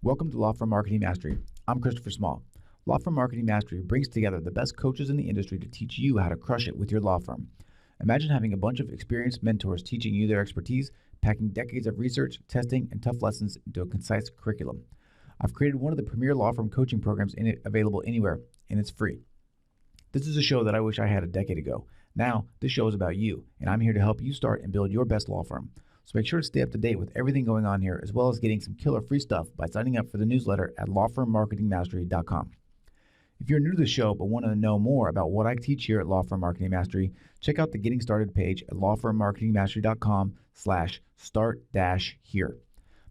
Welcome to Law Firm Marketing Mastery. I'm Christopher Small. Law Firm Marketing Mastery brings together the best coaches in the industry to teach you how to crush it with your law firm. Imagine having a bunch of experienced mentors teaching you their expertise, packing decades of research, testing, and tough lessons into a concise curriculum. I've created one of the premier law firm coaching programs available anywhere, and it's free. This is a show that I wish I had a decade ago. Now, this show is about you, and I'm here to help you start and build your best law firm. So make sure to stay up to date with everything going on here, as well as getting some killer free stuff by signing up for the newsletter at lawfirmmarketingmastery.com. If you're new to the show but want to know more about what I teach here at Law Firm Marketing Mastery, check out the Getting Started page at lawfirmmarketingmastery.com/start-here.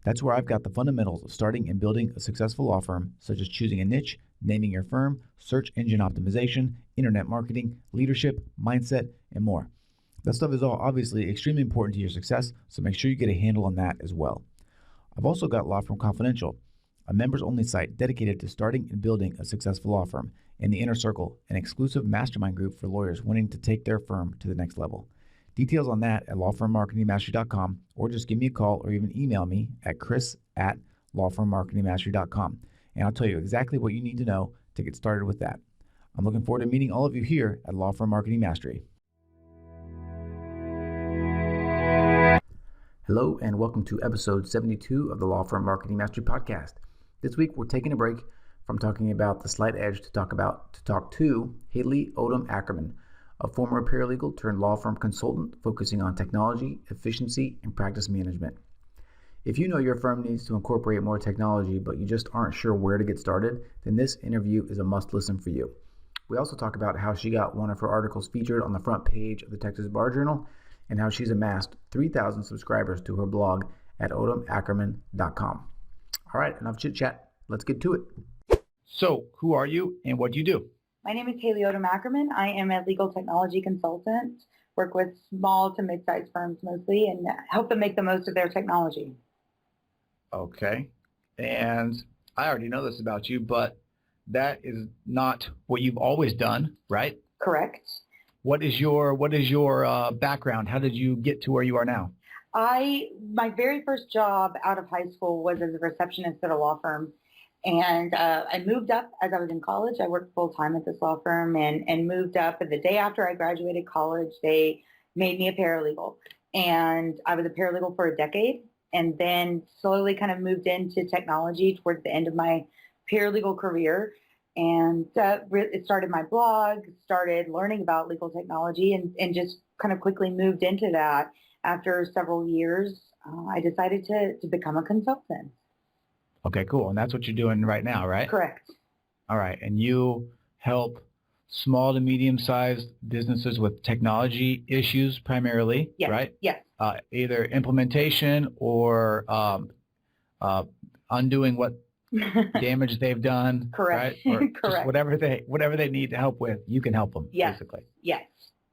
That's where I've got the fundamentals of starting and building a successful law firm, such as choosing a niche, naming your firm, search engine optimization, internet marketing, leadership, mindset, and more. That stuff is all obviously extremely important to your success, so make sure you get a handle on that as well. I've also got Law Firm Confidential, a members-only site dedicated to starting and building a successful law firm, and the Inner Circle, an exclusive mastermind group for lawyers wanting to take their firm to the next level. Details on that at lawfirmmarketingmastery.com, or just give me a call or even email me at chris@lawfirmmarketingmastery.com, and I'll tell you exactly what you need to know to get started with that. I'm looking forward to meeting all of you here at Law Firm Marketing Mastery. Hello, and welcome to episode 72 of the Law Firm Marketing Mastery podcast. This week, we're taking a break from talking about the slight edge to talk to Haley Odom Ackerman, a former paralegal turned law firm consultant focusing on technology, efficiency, and practice management. If you know your firm needs to incorporate more technology, but you just aren't sure where to get started, then this interview is a must listen for you. We also talk about how she got one of her articles featured on the front page of the Texas Bar Journal, and how she's amassed 3,000 subscribers to her blog at odomackerman.com. All right, enough chit chat. Let's get to it. So, who are you and what do you do? My name is Haley Odom Ackerman. I am a legal technology consultant, work with small to mid-sized firms mostly, and help them make the most of their technology. Okay, and I already know this about you, but that is not what you've always done, right? Correct. What is your background? How did you get to where you are now? My very first job out of high school was as a receptionist at a law firm. And I moved up as I was in college. I worked full-time at this law firm and moved up. And the day after I graduated college, they made me a paralegal. And I was a paralegal for a decade and then slowly kind of moved into technology towards the end of my paralegal career. And it started my blog, started learning about legal technology, and just kind of quickly moved into that. After several years, I decided to become a consultant. Okay, cool. And that's what you're doing right now, right? Correct. All right. And you help small to medium-sized businesses with technology issues primarily, yes. Right? Yes. Either implementation or undoing what damage they've done. Correct. Right? Or Correct. Just whatever they need to help with, you can help them, yes. basically. Yes.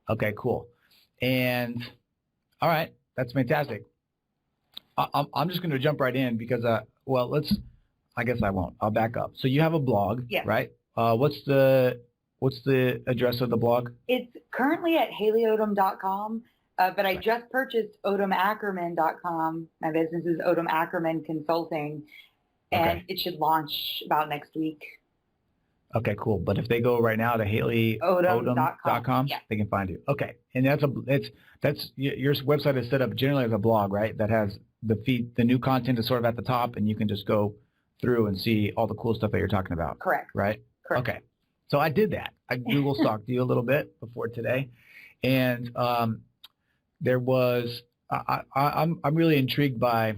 Okay, cool. And all right, that's fantastic. I'm just going to jump right in because, I guess I won't. I'll back up. So you have a blog, yes. Right? What's the address of the blog? It's currently at haleyodom.com, but I just purchased odomackerman.com. My business is Odom Ackerman Consulting, and It should launch about next week. Okay, cool. But if they go right now to haleyodom.com, yeah. They can find you. Okay, and that's your website is set up generally as a blog, right? That has the feed, the new content is sort of at the top, and you can just go through and see all the cool stuff that you're talking about. Correct. Right. Correct. Okay. So I did that. I Google stalked you a little bit before today, and there was I'm really intrigued by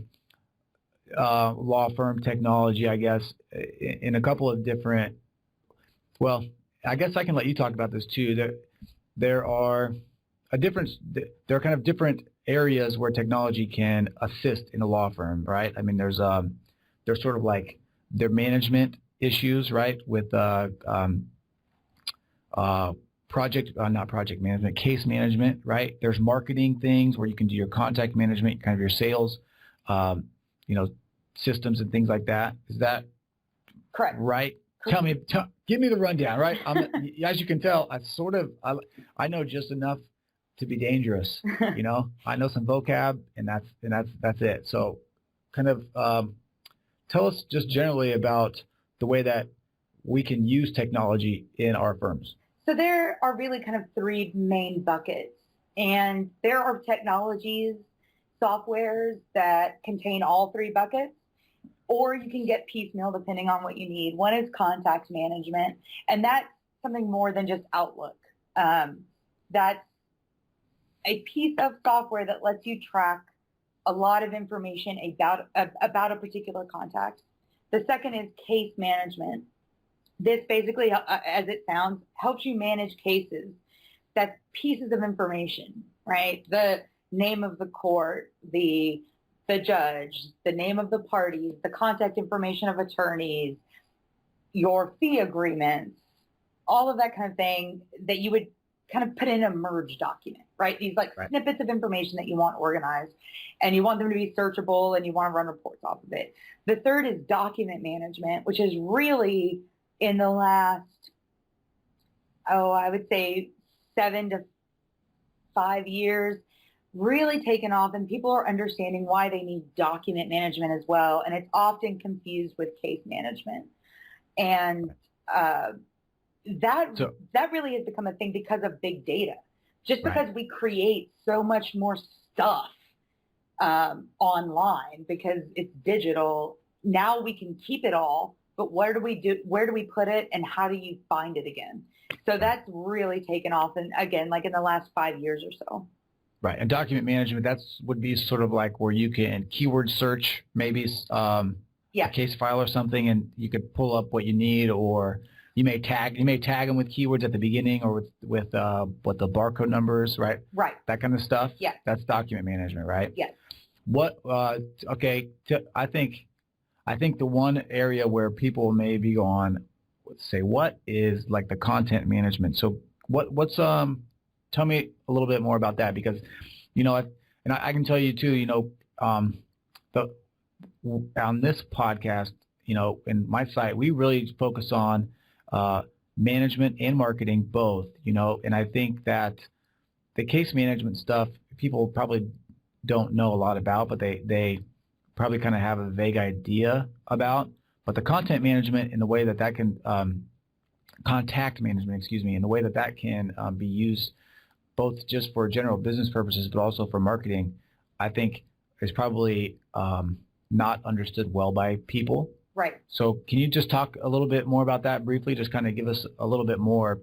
law firm technology, I guess, in a couple of different. Well, I guess I can let you talk about this too. There are kind of different areas where technology can assist in a law firm, right? I mean, there's sort of like their management issues, right? With not project management, case management, right? There's marketing things where you can do your contact management, kind of your sales, systems and things like that. Is that correct? Right? Give me the rundown, right? As you can tell, I know just enough to be dangerous. I know some vocab, and that's it. So, kind of tell us just generally about the way that we can use technology in our firms. So there are really kind of three main buckets, and there are technologies, softwares that contain all three buckets, or you can get piecemeal depending on what you need. One is contact management, and that's something more than just Outlook. That's a piece of software that lets you track a lot of information about a particular contact. The second is case management. This basically, as it sounds, helps you manage cases. That's pieces of information, right? The name of the court, the judge, the name of the parties, the contact information of attorneys, your fee agreements, all of that kind of thing that you would kind of put in a merge document, right? These like snippets of information that you want organized, and you want them to be searchable, and you want to run reports off of it. The third is document management, which is really in the last, I would say 7 to 5 years, really taken off, and people are understanding why they need document management as well. And it's often confused with case management. And that really has become a thing because of big data. Just because we create so much more stuff online because it's digital, now we can keep it all, but where do we put it, and how do you find it again? So that's really taken off, and again, like in the last 5 years or so. Right, and document management, would be sort of like where you can keyword search maybe a case file or something, and you could pull up what you need, or you may tag them with keywords at the beginning, or with what the barcode numbers, right? Right. That kind of stuff. Yeah. That's document management, right? Yes. What? I think the one area where people may be going, say, what is like the content management? So tell me a little bit more about that, because, I can tell you too, on this podcast, in my site, we really focus on management and marketing both, and I think that the case management stuff, people probably don't know a lot about, but they probably kind of have a vague idea about. But the content management and the way that can contact management, and the way that can be used both just for general business purposes, but also for marketing, I think is probably not understood well by people. Right. So can you just talk a little bit more about that briefly? Just kind of give us a little bit more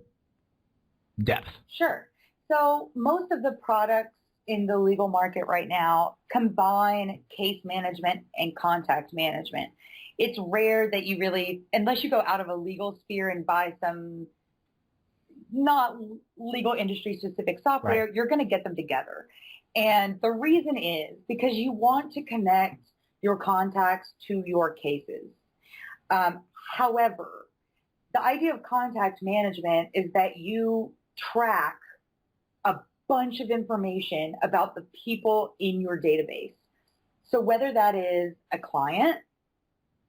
depth. Sure. So most of the products in the legal market right now combine case management and contact management. It's rare that you really, unless you go out of a legal sphere and buy some not legal industry specific software, you're going to get them together. And the reason is because you want to connect your contacts to your cases. However, the idea of contact management is that you track a bunch of information about the people in your database. So whether that is a client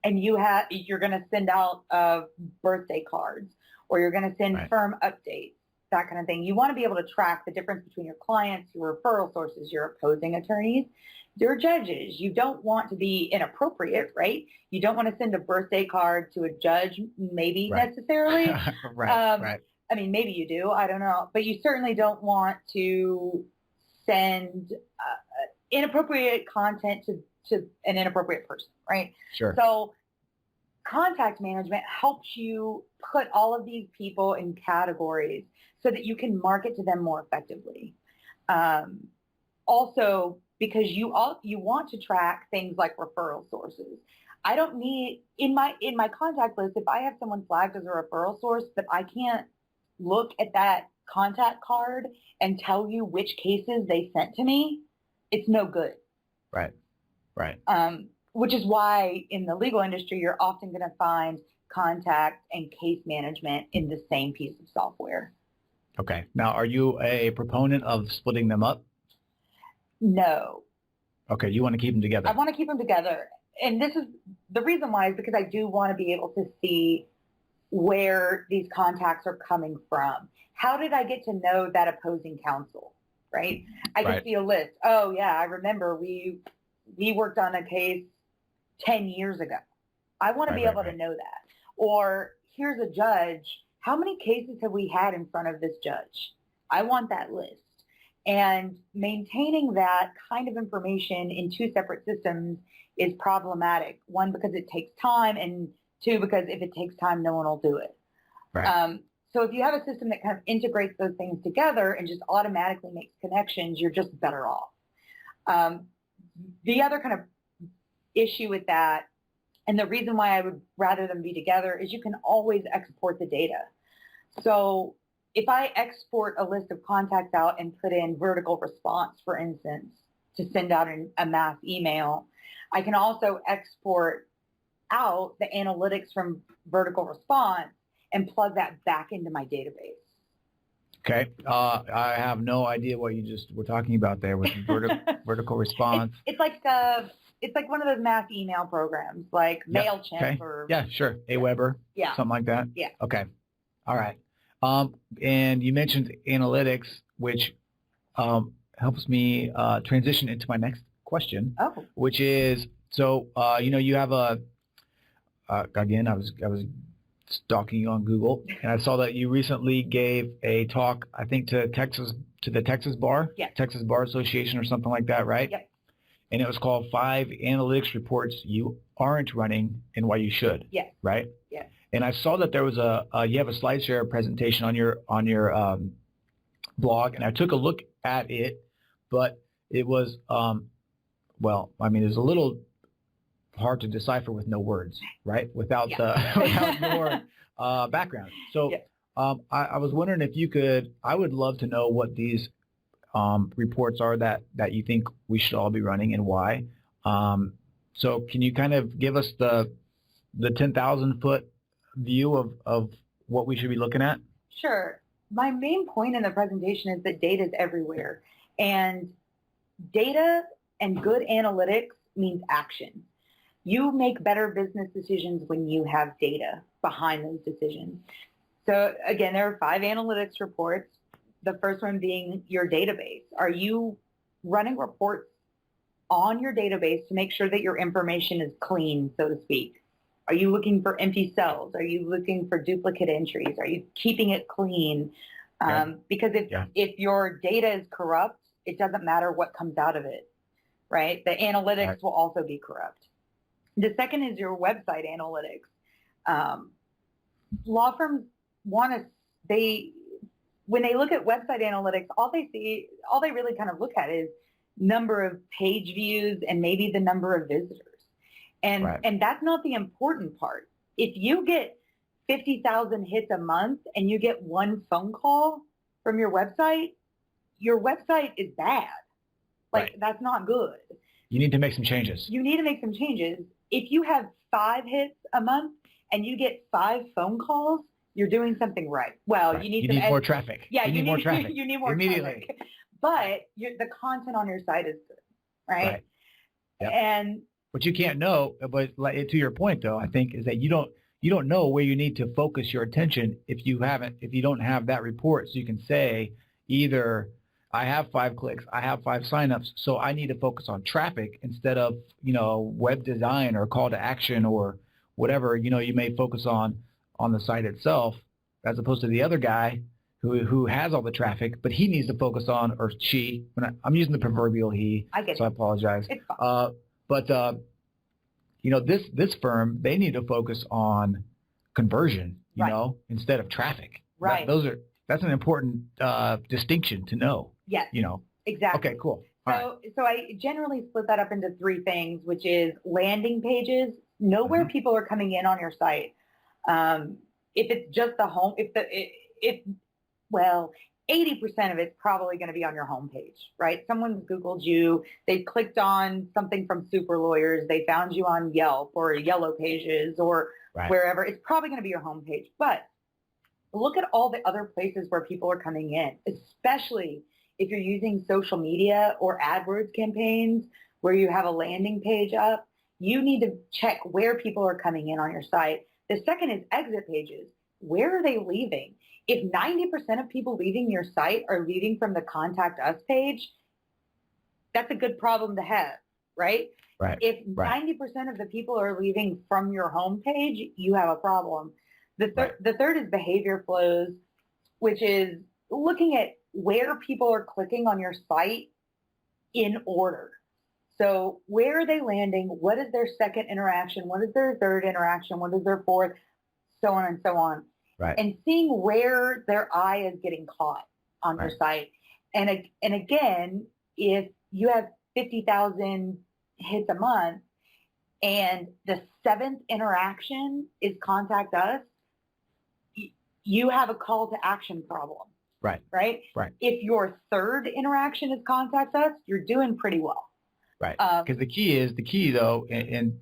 and you're going to send out birthday cards, or you're going to send firm updates, that kind of thing. You want to be able to track the difference between your clients, your referral sources, your opposing attorneys, your judges. You don't want to be inappropriate, right? You don't want to send a birthday card to a judge, maybe necessarily. Right. I mean, maybe you do. I don't know. But you certainly don't want to send inappropriate content to an inappropriate person, right? Sure. So contact management helps you put all of these people in categories so that you can market to them more effectively. Also, because you want to track things like referral sources. I don't need in my contact list, if I have someone flagged as a referral source, but I can't look at that contact card and tell you which cases they sent to me, it's no good. Right. Which is why in the legal industry, you're often going to find contact and case management in the same piece of software. Okay. Now, are you a proponent of splitting them up? No. Okay. You want to keep them together? I want to keep them together. And this is the reason why, is because I do want to be able to see where these contacts are coming from. How did I get to know that opposing counsel, right? I can see a list. Oh, yeah, I remember we worked on a case 10 years ago. I want to be able to Right. know that. Or here's a judge. How many cases have we had in front of this judge? I want that list. And maintaining that kind of information in two separate systems is problematic. One, because it takes time, and two, because if it takes time, no one will do it. Right. So if you have a system that kind of integrates those things together and just automatically makes connections, you're just better off. The other kind of issue with that, and the reason why I would rather them be together, is you can always export the data. So if I export a list of contacts out and put in vertical response, for instance, to send out a mass email, I can also export out the analytics from vertical response and plug that back into my database. Okay. I have no idea what you just were talking about there with vertical response. It's like one of those mass email programs, like MailChimp. Okay. Or yeah, sure. Aweber. Yeah. Something like that. Yeah. Okay. All right. And you mentioned analytics, which helps me transition into my next question, which is, so you have a again, I was stalking you on Google, and I saw that you recently gave a talk, I think, to the Texas Bar, Texas Bar Association or something like that, right? Yep. And it was called 5 Analytics Reports You Aren't Running and Why You Should. Yes. Right? Yeah. And I saw that there was you have a SlideShare presentation on your blog, and I took a look at it, but it was well, I mean, it's a little hard to decipher with no words, right? Without more background. So I was wondering if you could. I would love to know what these reports are that you think we should all be running and why. So can you kind of give us the 10,000 foot view of what we should be looking at? Sure. My main point in the presentation is that data is everywhere, and data and good analytics means action. You make better business decisions when you have data behind those decisions. So again, there are 5 analytics reports. The first one being your database. Are you running reports on your database to make sure that your information is clean, so to speak? Are you looking for empty cells? Are you looking for duplicate entries? Are you keeping it clean? Because if your data is corrupt, it doesn't matter what comes out of it, right? The analytics will also be corrupt. The second is your website analytics. Law firms when they look at website analytics, all they really kind of look at is number of page views and maybe the number of visitors. And that's not the important part. If you get 50,000 hits a month and you get one phone call from your website is bad. That's not good. You need to make some changes. If you have 5 hits a month and you get 5 phone calls, you're doing something right. Well, you need more traffic. Yeah, you need more traffic. You need more immediately. traffic. But the content on your site is good, right? Yep. And what you can't know, but to your point though, I think, is that you don't know where you need to focus your attention if you don't have that report. So you can say either I have 5 clicks, I have 5 signups, so I need to focus on traffic instead of web design or call to action or whatever you may focus on the site itself, as opposed to the other guy who has all the traffic, but he needs to focus on, or she. I'm using the proverbial he, I apologize. It's fine. But this firm, they need to focus on conversion, instead of traffic. Right. That's an important distinction to know. Yes. Exactly. Okay, cool. So I generally split that up into 3 things, which is landing pages. Know where people are coming in on your site. If it's just the home, 80% of it's probably going to be on your homepage, right? Someone's Googled you, they clicked on something from Super Lawyers, they found you on Yelp or Yellow Pages or wherever. It's probably going to be your homepage. But look at all the other places where people are coming in, especially if you're using social media or AdWords campaigns where you have a landing page up. You need to check where people are coming in on your site. The second is exit pages. Where are they leaving? If 90% of people leaving your site are leaving from the Contact Us page, that's a good problem to have, right? Right. If Right. 90% of the people are leaving from your homepage, you have a problem. Right. The third is behavior flows, which is looking at where people are clicking on your site in order. So where are they landing? What is their second interaction? What is their third interaction? What is their fourth? So on and so on. Right. And seeing where their eye is getting caught on your Right. site. And again, if you have 50,000 hits a month and the seventh interaction is contact us, you have a call to action problem. Right. Right. Right. If your third interaction is contact us, you're doing pretty well. Right. Because the key though, and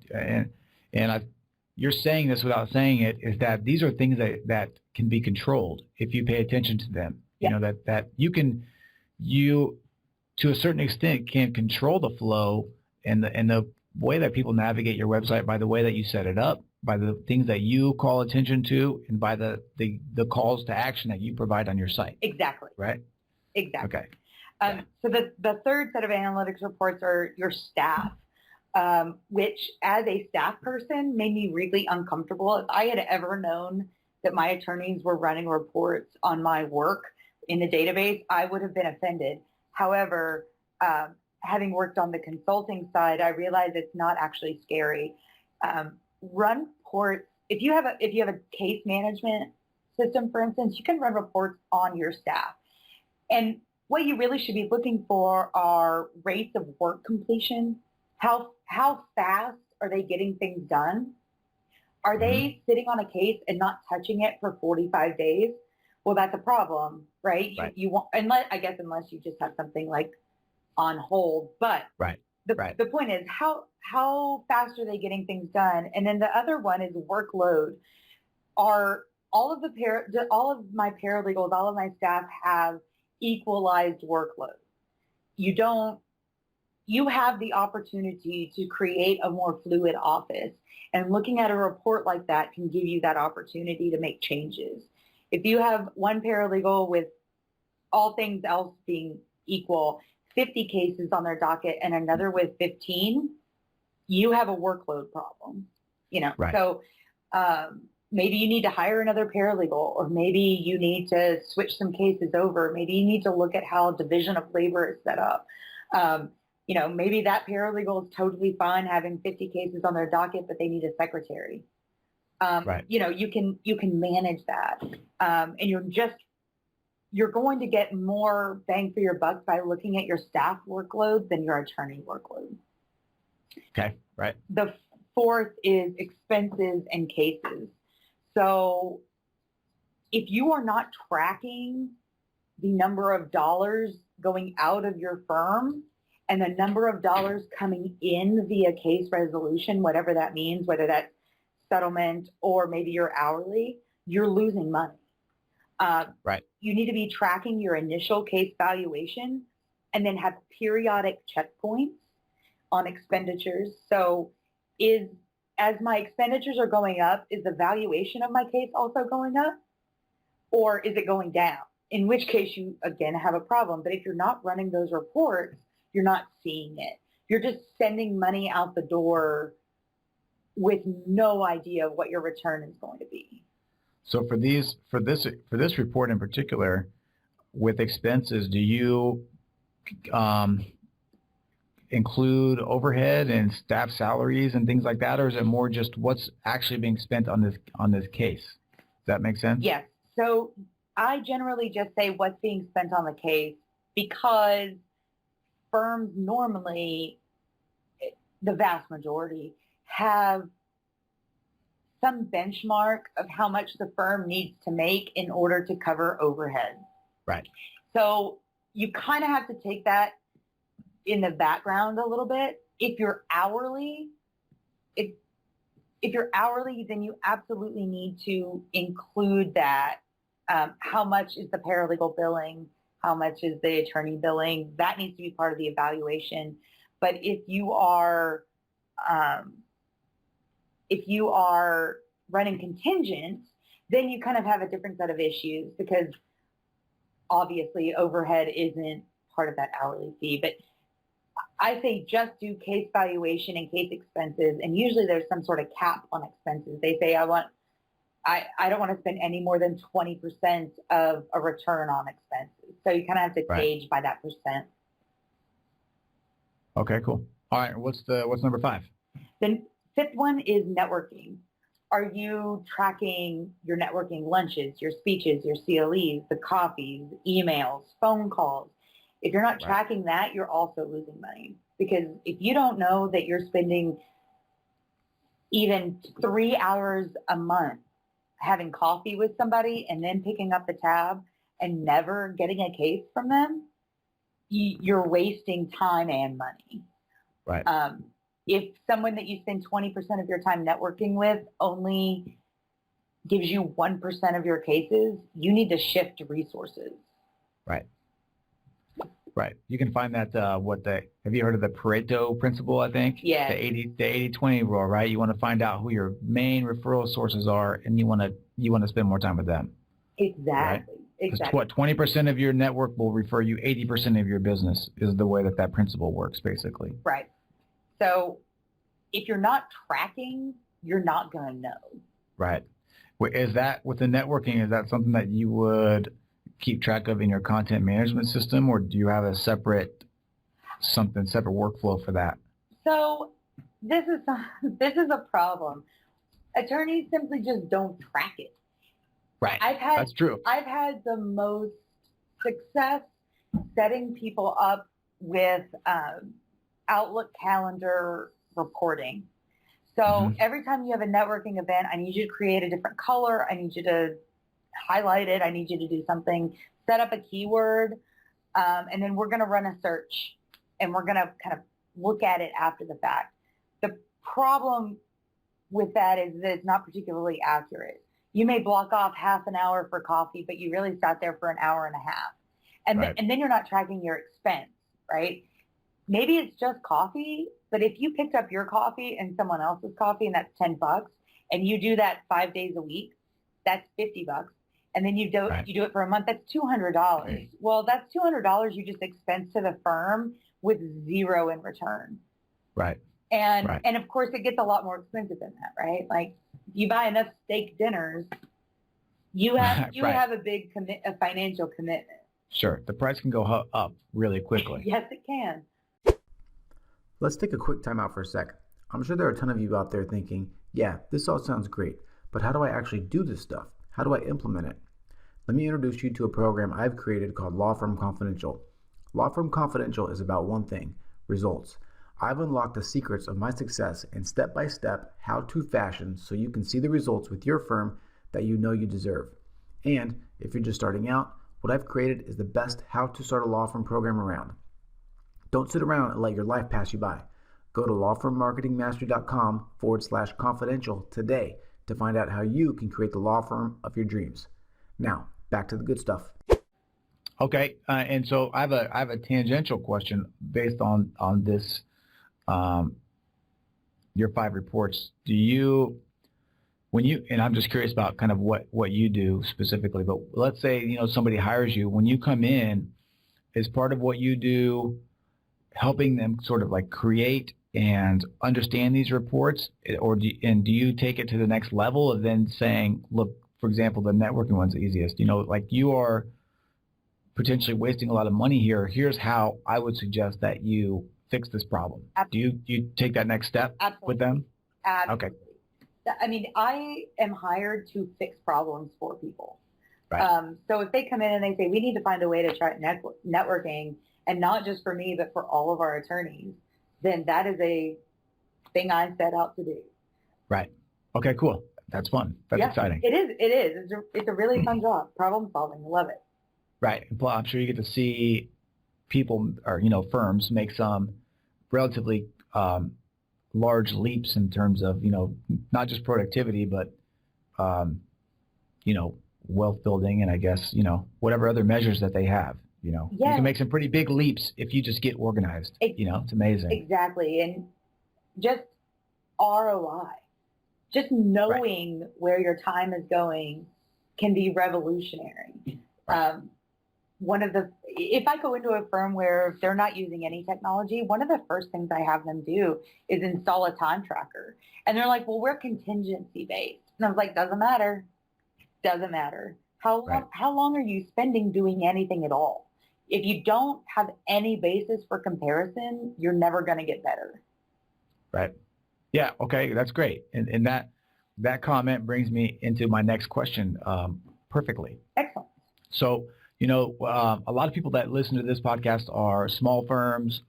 you're saying this without saying it, is that these are things that can be controlled if you pay attention to them. Yeah. You know, that you to a certain extent can control the flow and the way that people navigate your website by the way that you set it up, by the things that you call attention to, and by the calls to action that you provide on your site. Exactly. Right? Exactly. Okay. So the third set of analytics reports are your staff, which as a staff person made me really uncomfortable. If I had ever known that my attorneys were running reports on my work in the database, I would have been offended. However, having worked on the consulting side, I realized it's not actually scary. Run reports. If you have a case management system, for instance, you can run reports on your staff. And what you really should be looking for are rates of work completion. How fast are they getting things done? Are they sitting on a case and not touching it for 45 days? Well, that's a problem, right? Right. You want, unless you just have something like on hold. But right. The point is how fast are they getting things done? And then the other one is workload. Are all of my paralegals, all of my staff have equalized workload? You have the opportunity to create a more fluid office, and looking at a report like that can give you that opportunity to make changes. If you have one paralegal with all things else being equal, 50 cases on their docket and another with 15, you have a workload problem, Right. So maybe you need to hire another paralegal, or maybe you need to switch some cases over. Maybe you need to look at how division of labor is set up. Maybe that paralegal is totally fine having 50 cases on their docket, but they need a secretary. Right. You can manage that. And you're going to get more bang for your buck by looking at your staff workload than your attorney workload. Okay. Right. The fourth is expenses and cases. So if you are not tracking the number of dollars going out of your firm and the number of dollars coming in via case resolution, whatever that means, whether that's settlement or maybe you're hourly, you're losing money. Right. You need to be tracking your initial case valuation and then have periodic checkpoints on expenditures. So as my expenditures are going up, is the valuation of my case also going up? Or is it going down? In which case you, again, have a problem. But if you're not running those reports, you're not seeing it. You're just sending money out the door with no idea of what your return is going to be. So for this report in particular, with expenses, do you include overhead and staff salaries and things like that, or is it more just what's actually being spent on this case? Does that make sense? Yes. So I generally just say what's being spent on the case, because firms normally, the vast majority, have some benchmark of how much the firm needs to make in order to cover overhead. Right. So you kind of have to take that in the background a little bit. If you're hourly, then you absolutely need to include that. How much is the paralegal billing? How much is the attorney billing? That needs to be part of the evaluation. But if you are running contingent, then you kind of have a different set of issues, because obviously overhead isn't part of that hourly fee. But I say just do case valuation and case expenses, and usually there's some sort of cap on expenses. They say I don't want to spend any more than 20% of a return on expenses. So you kind of have to Right. gauge by that percent. Okay, cool. All right. What's number 5? Then fifth one is networking. Are you tracking your networking lunches, your speeches, your CLEs, the coffees, emails, phone calls? If you're not Right. tracking that, you're also losing money, because if you don't know that you're spending even 3 hours a month having coffee with somebody and then picking up the tab and never getting a case from them, you're wasting time and money. Right. If someone that you spend 20% of your time networking with only gives you 1% of your cases, you need to shift resources. Right. Right. You can find that, have you heard of the Pareto principle, I think? Yeah. The 80-20 rule, right? You want to find out who your main referral sources are, and you want to spend more time with them. Exactly. Right? Exactly. What, 20% of your network will refer you 80% of your business is the way that principle works, basically. Right. So if you're not tracking, you're not going to know. Right. Is that, with the networking, is that something that you would keep track of in your content management system, or do you have a separate workflow for that? So this is a problem. Attorneys simply just don't track it. Right. That's true. I've had the most success setting people up with Outlook calendar reporting. So every time you have a networking event, I need you to create a different color. I need you to highlight it. I need you to do something, set up a keyword, and then we're going to run a search, and we're going to kind of look at it after the fact. The problem with that is that it's not particularly accurate. You may block off half an hour for coffee, but you really sat there for an hour and a half. And, right. And then you're not tracking your expense, right? Maybe it's just coffee, but if you picked up your coffee and someone else's coffee, and that's $10, and you do that 5 days a week, that's $50. And then you do it for a month, that's $200. Right. Well, that's $200 you just expense to the firm with zero in return. Right. And of course, it gets a lot more expensive than that, right? Like, you buy enough steak dinners, you have a financial commitment. Sure, the price can go up really quickly. Yes, it can. Let's take a quick time out for a sec. I'm sure there are a ton of you out there thinking, yeah, this all sounds great, but how do I actually do this stuff? How do I implement it? Let me introduce you to a program I've created called Law Firm Confidential. Law Firm Confidential is about one thing: results. I've unlocked the secrets of my success in step-by-step how-to fashion so you can see the results with your firm that you know you deserve. And if you're just starting out, what I've created is the best how to start a law firm program around. Don't sit around and let your life pass you by. Go to lawfirmmarketingmastery.com/confidential today to find out how you can create the law firm of your dreams. Now, back to the good stuff. Okay, and so I have a tangential question based on this. Your 5 reports. And I'm just curious about kind of what you do specifically, but let's say, somebody hires you. When you come in, is part of what you do helping them sort of like create and understand these reports, or do you take it to the next level of then saying, look, for example, the networking one's the easiest, like you are potentially wasting a lot of money here. Here's how I would suggest that you fix this problem. Absolutely. Do you take that next step Absolutely. With them? Absolutely. Okay. I mean, I am hired to fix problems for people. Right. So if they come in and they say, we need to find a way to try networking, and not just for me, but for all of our attorneys, then that is a thing I set out to do. Right. Okay, cool. That's fun. That's exciting. It is. It's a really fun job. Problem solving. I love it. Right. And I'm sure you get to see people or, firms make some relatively large leaps in terms of, not just productivity, but, wealth building and I guess, whatever other measures that they have, You can make some pretty big leaps if you just get organized. It's amazing. Exactly. And just ROI, just knowing where your time is going can be revolutionary. Right. if I go into a firm where they're not using any technology, one of the first things I have them do is install a time tracker. And they're like, well, we're contingency based. And I was like, doesn't matter. Doesn't matter. Right. How long are you spending doing anything at all? If you don't have any basis for comparison, you're never going to get better. Right. Yeah. Okay. That's great. And that comment brings me into my next question perfectly. Excellent. So, a lot of people that listen to this podcast are small firms,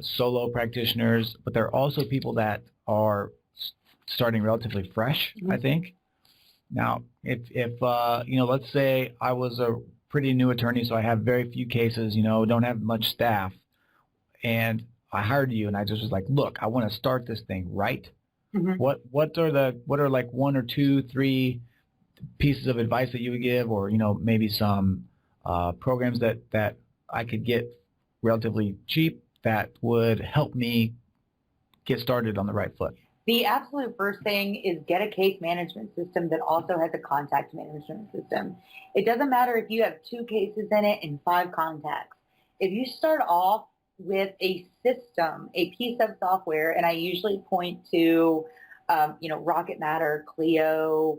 solo practitioners, but there are also people that are starting relatively fresh, I think. Now, if let's say I was a pretty new attorney, so I have very few cases, don't have much staff, and I hired you, and I just was like, look, I want to start this thing right. What are like 1 or 2, 3 pieces of advice that you would give, or maybe some programs that I could get relatively cheap that would help me get started on the right foot? The absolute first thing is get a case management system that also has a contact management system. It doesn't matter if you have 2 cases in it and 5 contacts. If you start off with a system, a piece of software, and I usually point to, Rocket Matter, Clio,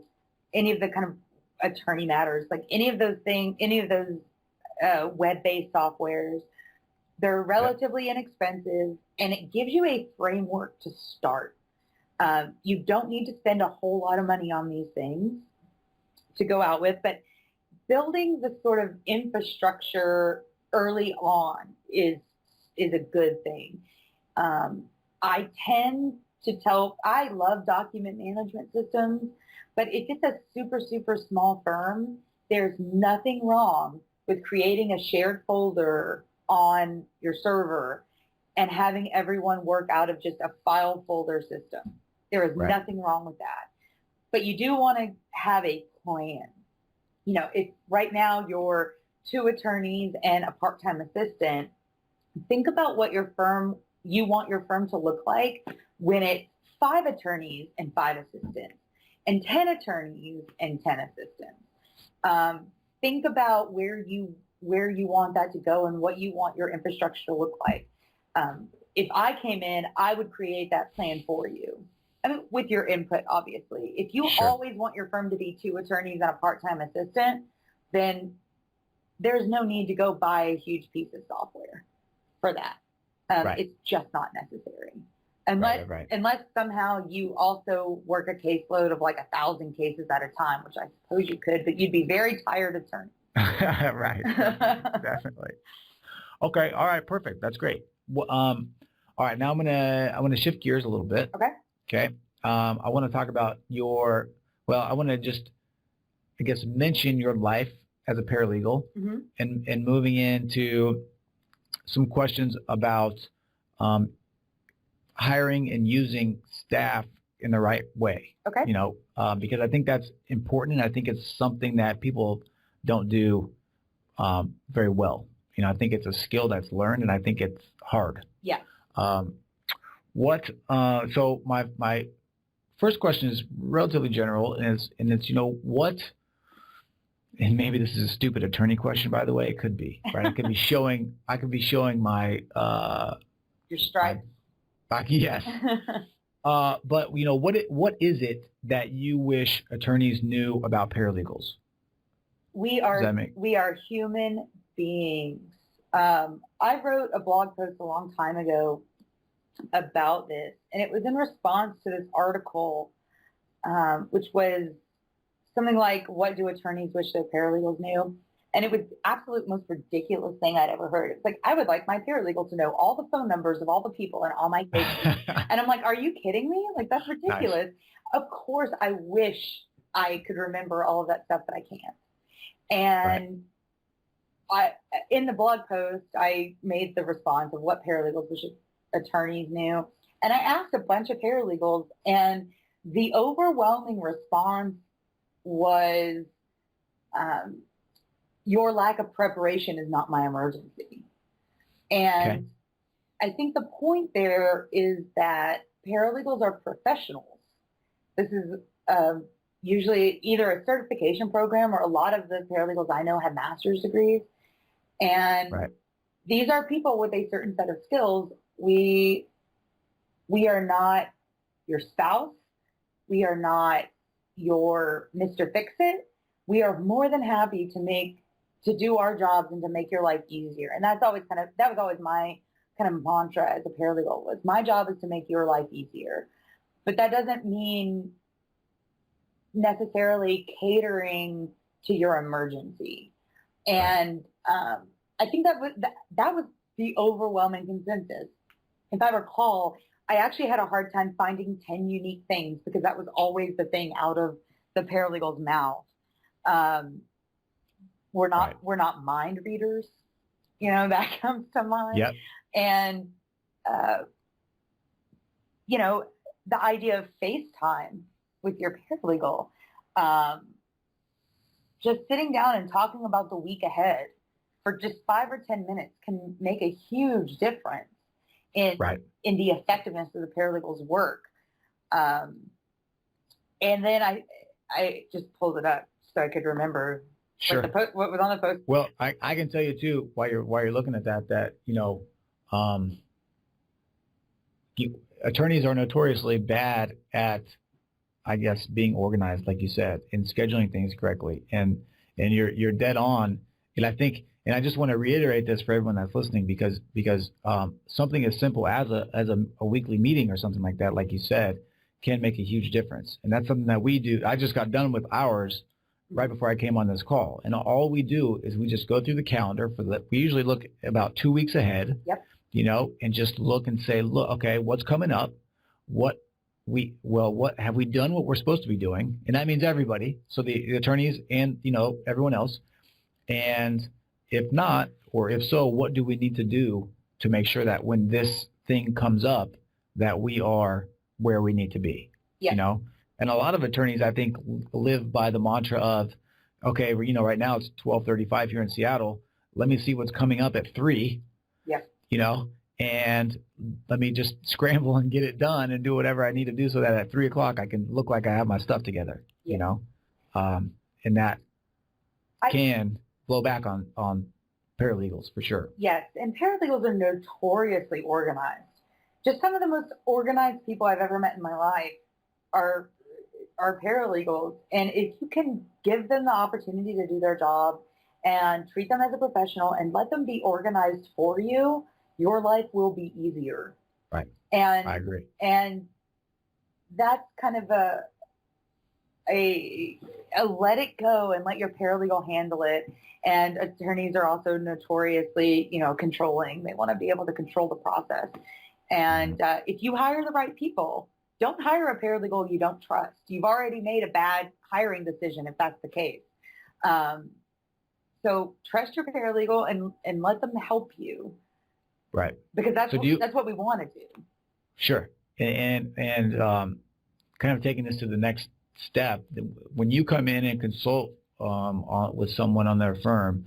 any of the kind of attorney matters, like any of those web-based softwares, they're relatively inexpensive, and it gives you a framework to start. You don't need to spend a whole lot of money on these things to go out with, but building the sort of infrastructure early on is a good thing. I tend to I love document management systems, but if it's a super, super small firm, there's nothing wrong with creating a shared folder on your server and having everyone work out of just a file folder system. There is nothing wrong with that. But you do want to have a plan. If right now you're 2 attorneys and a part-time assistant, think about what you want your firm to look like when it's 5 attorneys and 5 assistants, and 10 attorneys and 10 assistants. Think about where you want that to go and what you want your infrastructure to look like. If I came in, I would create that plan for you. I mean, with your input, obviously. If you always want your firm to be 2 attorneys and a part-time assistant, then there's no need to go buy a huge piece of software for that. It's just not necessary. Unless somehow you also work a caseload of like 1,000 cases at a time, which I suppose you could, but you'd be very tired attorney. Right. Definitely. Okay. All right. Perfect. That's great. Well, all right. Now I'm gonna shift gears a little bit. Okay. I want to talk about I want to just, I guess, mention your life as a paralegal, and moving into some questions about hiring and using staff in the right way. Okay. Because I think that's important, and I think it's something that people don't do very well. I think it's a skill that's learned, and I think it's hard. Yeah. So my first question is relatively general, and it's what, and maybe this is a stupid attorney question, by the way. It could be, right? I could be showing my your stripes. Yes. But what is it that you wish attorneys knew about paralegals? We are human beings. I wrote a blog post a long time ago about this, and it was in response to this article, which was something like, what do attorneys wish their paralegals knew? And it was the absolute most ridiculous thing I'd ever heard. It's like, I would like my paralegal to know all the phone numbers of all the people in all my cases. And I'm like, are you kidding me? Like, that's ridiculous. Nice. Of course, I wish I could remember all of that stuff, but I can't. And in the blog post, I made the response of what paralegals wish attorneys knew. And I asked a bunch of paralegals, and the overwhelming response was, your lack of preparation is not my emergency. And I think the point there is that paralegals are professionals. This is usually either a certification program, or a lot of the paralegals I know have master's degrees. And Right. these are people with a certain set of skills. We are not your spouse. We are not your Mr. Fix-It. We are more than happy to do our jobs and to make your life easier. And that was always my kind of mantra as a paralegal, was my job is to make your life easier. But that doesn't mean necessarily catering to your emergency. And I think that was the overwhelming consensus. If I recall, I actually had a hard time finding 10 unique things, because that was always the thing out of the paralegal's mouth. We're not mind readers, that comes to mind. Yep. And the idea of FaceTime with your paralegal, just sitting down and talking about the week ahead for just 5 or 10 minutes can make a huge difference in the effectiveness of the paralegal's work. And then I just pulled it up so I could remember what was on the post. Well, I can tell you too, while you're looking at that attorneys are notoriously bad at, I guess, being organized, like you said, and scheduling things correctly. And you're dead on. And I think, and I just want to reiterate this for everyone that's listening, because something as simple as a weekly meeting or something like that, like you said, can make a huge difference. And that's something that we do. I just got done with ours right before I came on this call. And all we do is we just go through the calendar we usually look about 2 weeks ahead. Yep. And just look and say, look, okay, what's coming up? What have we done what we're supposed to be doing? And that means everybody. So the attorneys and, everyone else. And if not, or if so, what do we need to do to make sure that when this thing comes up, that we are where we need to be? Yeah. And a lot of attorneys, I think, live by the mantra of, okay, right now it's 12:35 here in Seattle. Let me see what's coming up at 3. Yeah. And let me just scramble and get it done and do whatever I need to do so that at 3 o'clock I can look like I have my stuff together. Yeah. And that can blow back on paralegals for sure. Yes, and paralegals are notoriously organized. Just some of the most organized people I've ever met in my life are paralegals. And if you can give them the opportunity to do their job and treat them as a professional and let them be organized for you, your life will be easier. Right. And I agree. And that's kind of a let it go and let your paralegal handle it. And attorneys are also notoriously, controlling. They want to be able to control the process. And if you hire the right people, don't hire a paralegal you don't trust. You've already made a bad hiring decision if that's the case. So trust your paralegal and let them help you. Right. Because that's what we want to do. Sure. And kind of taking this to the next step, when you come in and consult with someone on their firm,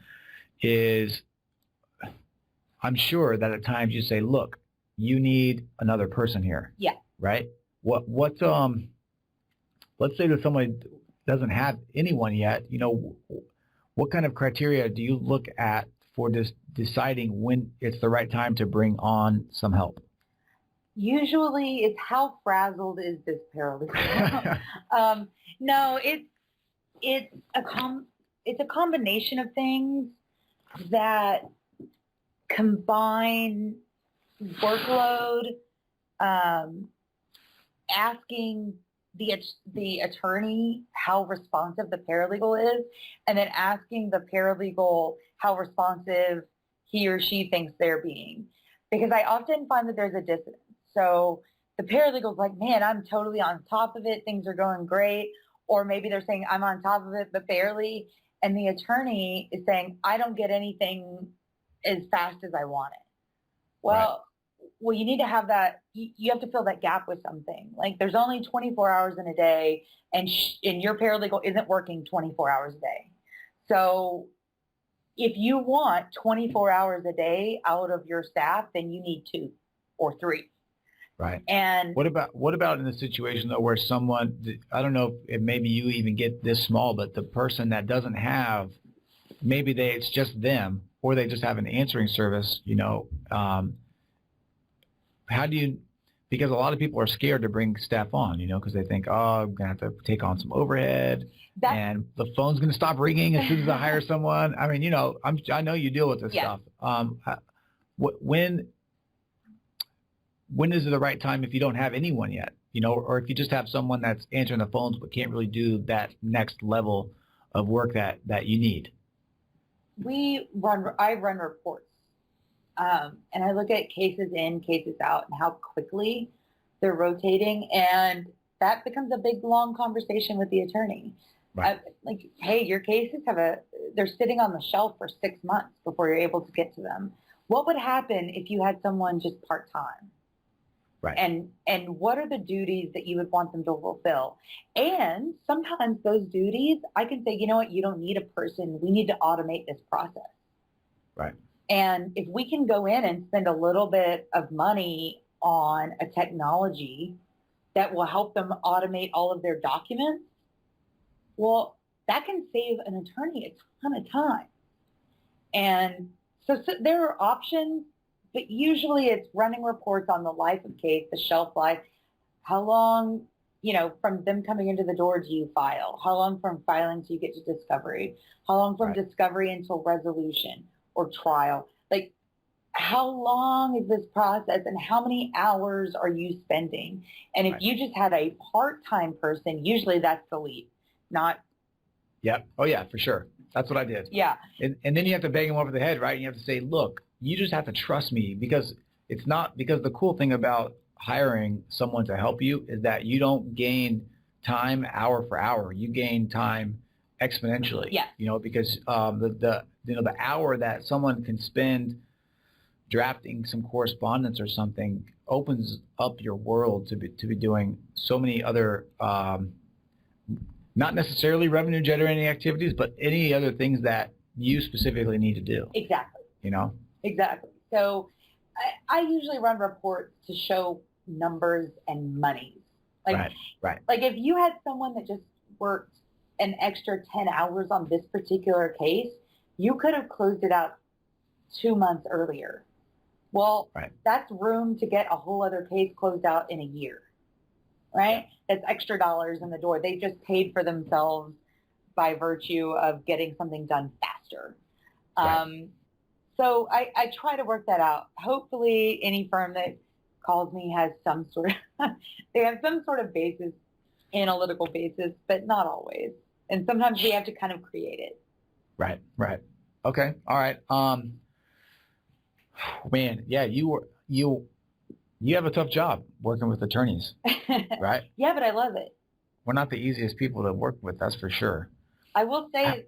I'm sure that at times you say, look, you need another person here. Yeah. Right? Let's say that somebody doesn't have anyone yet, what kind of criteria do you look at for deciding when it's the right time to bring on some help? Usually it's how frazzled is this paralegal? No, it's a combination of things that combine workload, asking the attorney how responsive the paralegal is, and then asking the paralegal how responsive he or she thinks they're being. Because I often find that there's a dissonance. So the paralegal's like, man, I'm totally on top of it. Things are going great. Or maybe they're saying, I'm on top of it, but barely. And the attorney is saying, I don't get anything as fast as I want it. Well, you need to have that. You have to fill that gap with something. Like there's only 24 hours in a day, and your paralegal isn't working 24 hours a day. So if you want 24 hours a day out of your staff, then you need 2 or 3. Right. And what about in the situation though, where someone, I don't know if maybe you even get this small, but the person that doesn't have, maybe it's just them, or they just have an answering service, how do you, because a lot of people are scared to bring staff on, because they think, oh, I'm going to have to take on some overhead and the phone's going to stop ringing as soon as I hire someone. I mean, I know you deal with this stuff. When is it the right time if you don't have anyone yet, or if you just have someone that's answering the phones but can't really do that next level of work that you need? I run reports. And I look at cases in, cases out, and how quickly they're rotating. And that becomes a big, long conversation with the attorney. Right. Like, hey, your cases they're sitting on the shelf for 6 months before you're able to get to them. What would happen if you had someone just part-time? Right. And what are the duties that you would want them to fulfill? And sometimes those duties, I can say, you know what, you don't need a person. We need to automate this process. Right. And if we can go in and spend a little bit of money on a technology that will help them automate all of their documents, well, that can save an attorney a ton of time. And so there are options, but usually it's running reports on the life of case, the shelf life, how long, from them coming into the door do you file? How long from filing till you get to discovery? How long from discovery until resolution or trial? Like, how long is this process and how many hours are you spending? And if you just had a part-time person, usually that's the lead, not. Yep. Oh yeah, for sure. That's what I did. Yeah. And then you have to bang them over the head, right? And you have to say, look, you just have to trust me, because the cool thing about hiring someone to help you is that you don't gain time hour for hour. You gain time exponentially. Yeah. Because the hour that someone can spend drafting some correspondence or something opens up your world to be doing so many other not necessarily revenue generating activities, but any other things that you specifically need to do. Exactly. Exactly. So I usually run reports to show numbers and monies. Like if you had someone that just worked an extra 10 hours on this particular case, you could have closed it out 2 months earlier. Well, that's room to get a whole other case closed out in a year, right? That's extra dollars in the door. They just paid for themselves by virtue of getting something done faster. So I try to work that out. Hopefully any firm that calls me has some sort of, they have some sort of basis, analytical basis, but not always. And sometimes we have to kind of create it. Right. Okay. All right. Man, yeah, you have a tough job working with attorneys, right? Yeah, but I love it. We're not the easiest people to work with, that's for sure. I will say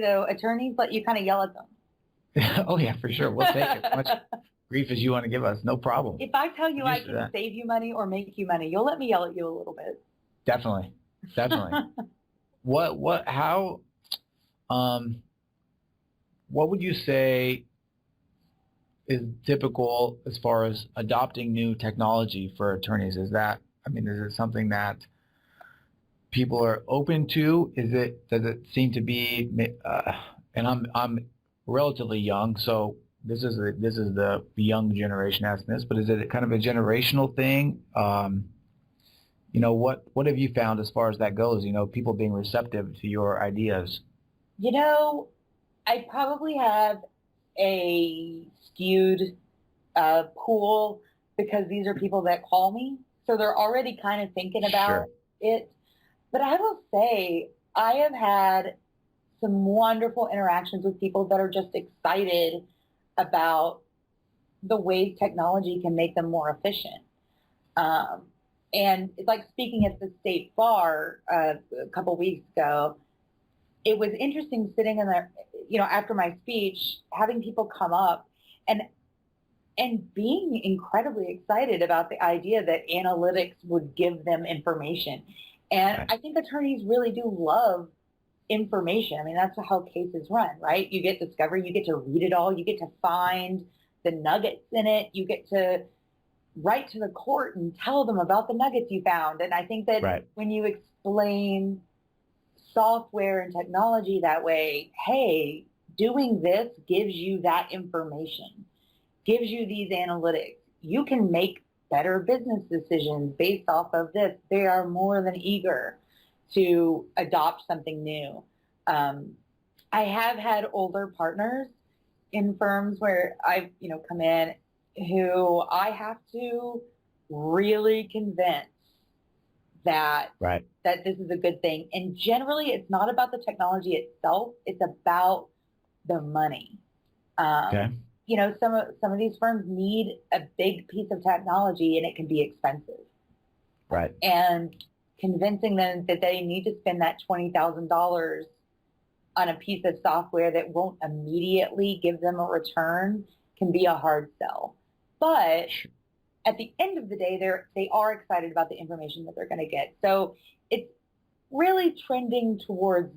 though, attorneys let you kind of yell at them. Oh yeah, for sure. We'll take as much grief as you want to give us. No problem. If I tell you I can save you money or make you money, you'll let me yell at you a little bit. Definitely. What would you say is typical as far as adopting new technology for attorneys? Is it something that people are open to? Does it seem to be, and I'm relatively young, so this is the young generation asking this, but is it kind of a generational thing? What have you found as far as that goes? People being receptive to your ideas. I probably have a skewed pool because these are people that call me, so they're already kind of thinking about it. But I will say I have had some wonderful interactions with people that are just excited about the ways technology can make them more efficient. And it's like speaking at the state bar a couple weeks ago, it was interesting sitting in there, after my speech, having people come up and being incredibly excited about the idea that analytics would give them information. And I think attorneys really do love information. I mean, that's how cases run, right? You get discovery, you get to read it all, you get to find the nuggets in it, you get to write to the court and tell them about the nuggets you found. And I think that when you explain software and technology that way, hey, doing this gives you that information, gives you these analytics. You can make better business decisions based off of this. They are more than eager to adopt something new. I have had older partners in firms where I've, come in who I have to really convince that this is a good thing. And generally, it's not about the technology itself. It's about the money. Some of these firms need a big piece of technology, and it can be expensive. Right. And convincing them that they need to spend that $20,000 on a piece of software that won't immediately give them a return can be a hard sell. But at the end of the day, they are excited about the information that they're going to get. So it's really trending towards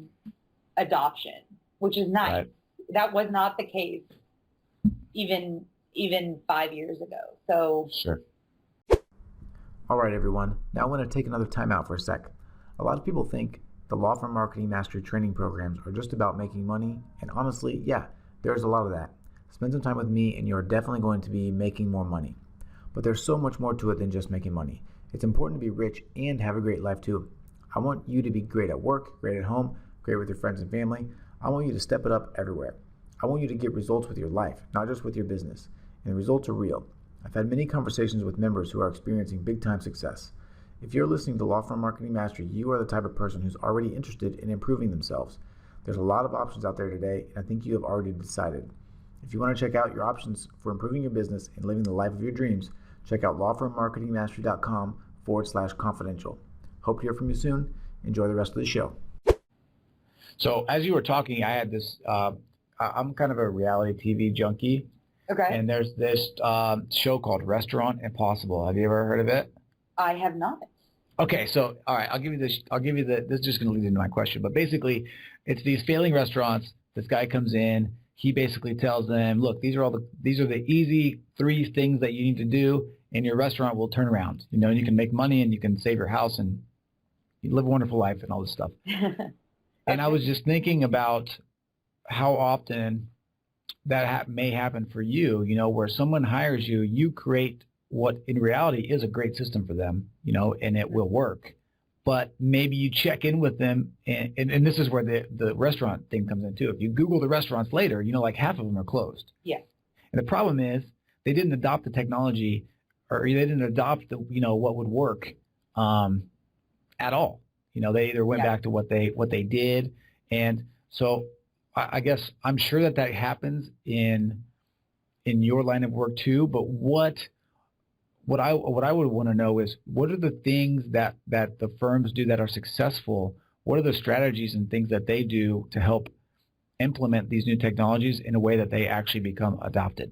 adoption, which is nice. Right. That was not the case even 5 years ago. So sure. All right, everyone. Now I want to take another time out for a sec. A lot of people think the Law Firm Marketing Mastery training programs are just about making money. And honestly, yeah, there's a lot of that. Spend some time with me and you're definitely going to be making more money. But there's so much more to it than just making money. It's important to be rich and have a great life too. I want you to be great at work, great at home, great with your friends and family. I want you to step it up everywhere. I want you to get results with your life, not just with your business. And the results are real. I've had many conversations with members who are experiencing big time success. If you're listening to Law Firm Marketing Mastery, you are the type of person who's already interested in improving themselves. There's a lot of options out there today, and I think you have already decided. If you want to check out your options for improving your business and living the life of your dreams, check out lawfirmmarketingmastery.com/confidential. Hope to hear from you soon. Enjoy the rest of the show. So as you were talking, I had this, I'm kind of a reality TV junkie. Okay. And there's this show called Restaurant Impossible. Have you ever heard of it? I have not. Okay, so all right, I'll give you this is just going to lead into my question, but basically it's these failing restaurants. This guy comes in, he basically tells them, look, these are the easy 3 things that you need to do and your restaurant will turn around. You can make money and you can save your house and you live a wonderful life and all this stuff. Okay. And I was just thinking about how often that may happen for you, where someone hires you, you create what in reality is a great system for them, and it will work. But maybe you check in with them, and this is where the restaurant thing comes in too. If you Google the restaurants later, like half of them are closed. Yeah. And the problem is they didn't adopt the technology, or they didn't adopt the, what would work at all. They either went back to what they did. And so I guess I'm sure that happens in your line of work too. But what I would want to know is, what are the things that the firms do that are successful? What are the strategies and things that they do to help implement these new technologies in a way that they actually become adopted?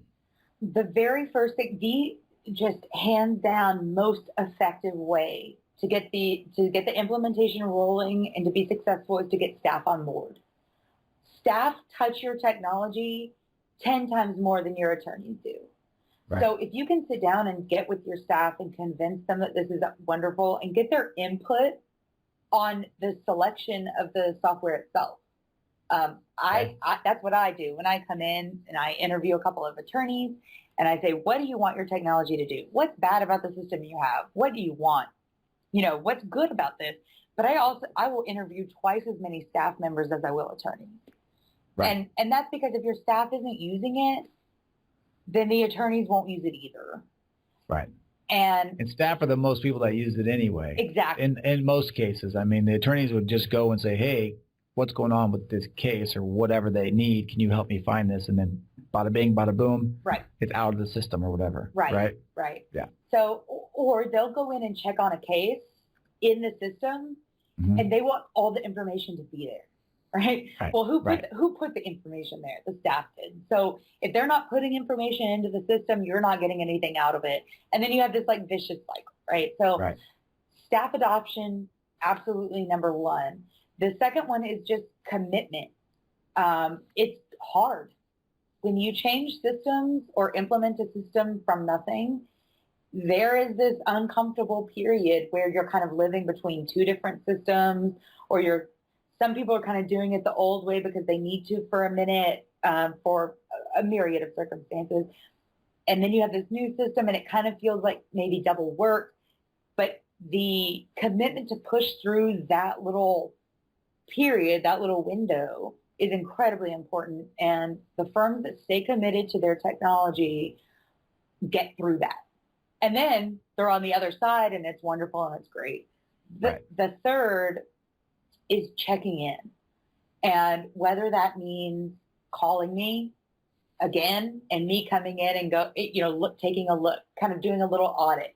The very first thing, the just hands down most effective way to get the implementation rolling and to be successful is to get staff on board. Staff touch your technology 10 times more than your attorneys do. Right. So if you can sit down and get with your staff and convince them that this is wonderful and get their input on the selection of the software itself. I that's what I do when I come in and I interview a couple of attorneys and I say, what do you want your technology to do? What's bad about the system you have? What do you want? What's good about this? But I will interview twice as many staff members as I will attorneys. Right. And that's because if your staff isn't using it, then the attorneys won't use it either. Right. And staff are the most people that use it anyway. Exactly. In most cases. I mean, the attorneys would just go and say, hey, what's going on with this case or whatever they need? Can you help me find this? And then bada bing, bada boom. Right. It's out of the system or whatever. Right. Yeah. So, or they'll go in and check on a case in the system, mm-hmm. and they want all the information to be there. Right? Well, who put the information there? The staff did. So if they're not putting information into the system, you're not getting anything out of it. And then you have this vicious cycle, right? So staff adoption, absolutely number one. The second one is just commitment. It's hard. When you change systems or implement a system from nothing, there is this uncomfortable period where you're kind of living between 2 different systems, or some people are kind of doing it the old way because they need to for a minute. for a myriad of circumstances. And then you have this new system and it kind of feels like maybe double work, but the commitment to push through that little period, that little window is incredibly important. And the firms that stay committed to their technology get through that. And then they're on the other side and it's wonderful and it's great. The third is checking in. And whether that means calling me again and me coming in and taking a look, kind of doing a little audit.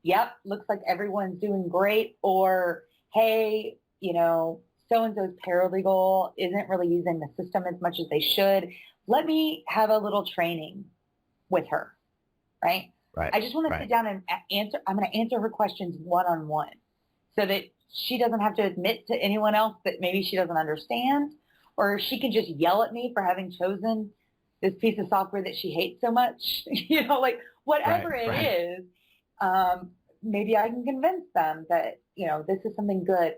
Yep, looks like everyone's doing great. Or, hey, so-and-so's paralegal isn't really using the system as much as they should. Let me have a little training with her, right? Right. I just want to sit down and I'm going to answer her questions one-on-one so that she doesn't have to admit to anyone else that maybe she doesn't understand, or she can just yell at me for having chosen this piece of software that she hates so much, whatever it is, maybe I can convince them that, this is something good.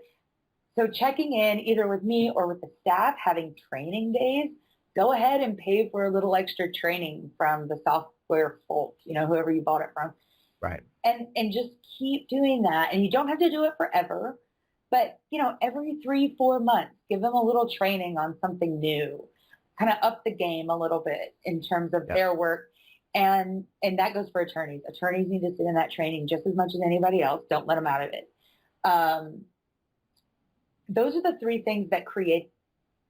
So checking in either with me or with the staff, having training days, go ahead and pay for a little extra training from the software folk, whoever you bought it from. Right. And just keep doing that. And you don't have to do it forever, but, every 3-4 months, give them a little training on something new, kind of up the game a little bit in terms of their work. And that goes for attorneys. Attorneys need to sit in that training just as much as anybody else. Don't let them out of it. Those are the 3 things that create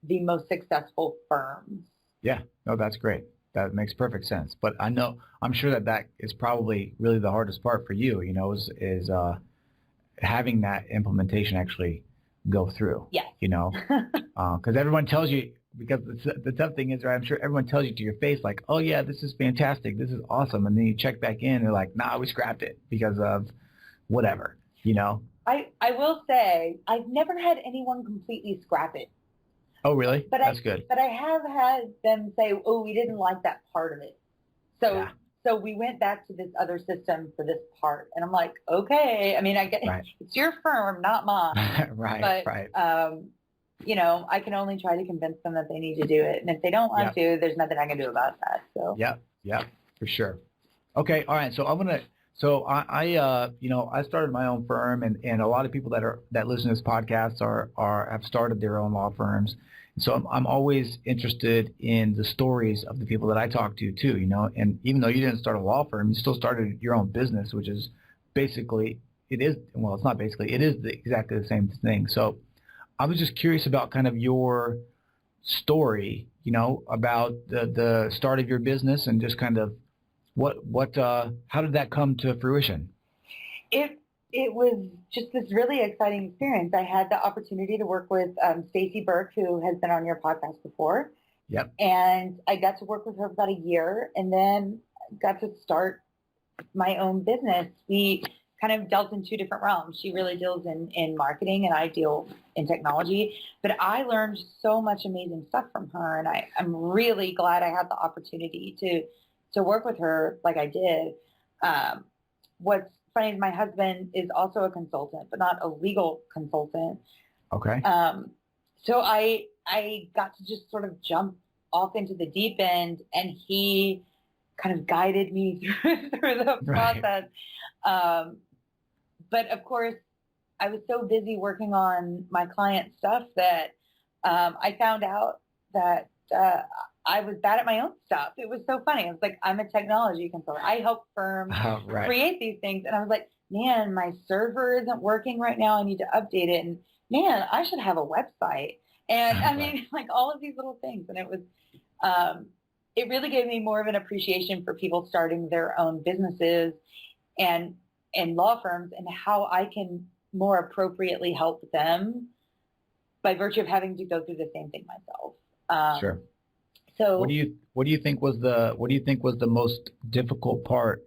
the most successful firms. Yeah, no, that's great. That makes perfect sense. But I'm sure that is probably really the hardest part for you, is having that implementation actually go through. Yes. Because everyone tells you, because the tough thing is, right, I'm sure everyone tells you to your face, like, oh yeah, this is fantastic, this is awesome. And then you check back in and they're like, nah, we scrapped it because of whatever, I will say I've never had anyone completely scrap it. Oh, really? That's good. But I have had them say, oh, we didn't like that part of it. So we went back to this other system for this part. And I'm like, okay. I mean, I get it's your firm, not mine. Right. I can only try to convince them that they need to do it. And if they don't want to, there's nothing I can do about that. So Yep, for sure. Okay, all right. So I started my own firm, and a lot of people that listen to this podcast have started their own law firms. So I'm always interested in the stories of the people that I talk to too, and even though you didn't start a law firm, you still started your own business, which is basically, it's not basically, it is exactly the same thing. So I was just curious about kind of your story, about the start of your business and just kind of how did that come to fruition? It was just this really exciting experience. I had the opportunity to work with Stacey Burke, who has been on your podcast before. Yep. And I got to work with her for about a year and then got to start my own business. We kind of dealt in 2 different realms. She really deals in marketing and I deal in technology. But I learned so much amazing stuff from her. And I'm really glad I had the opportunity to work with her like I did. What's funny is my husband is also a consultant, but not a legal consultant. Okay. So I got to just sort of jump off into the deep end, and he kind of guided me through the process. But of course, I was so busy working on my client stuff that I found out that I was bad at my own stuff. It was so funny. I was like, I'm a technology consultant. I help firms create these things. And I was like, man, my server isn't working right now. I need to update it. And man, I should have a website. And I mean, like all of these little things. And it was, it really gave me more of an appreciation for people starting their own businesses and law firms and how I can more appropriately help them by virtue of having to go through the same thing myself. Sure. So what do you think was the most difficult part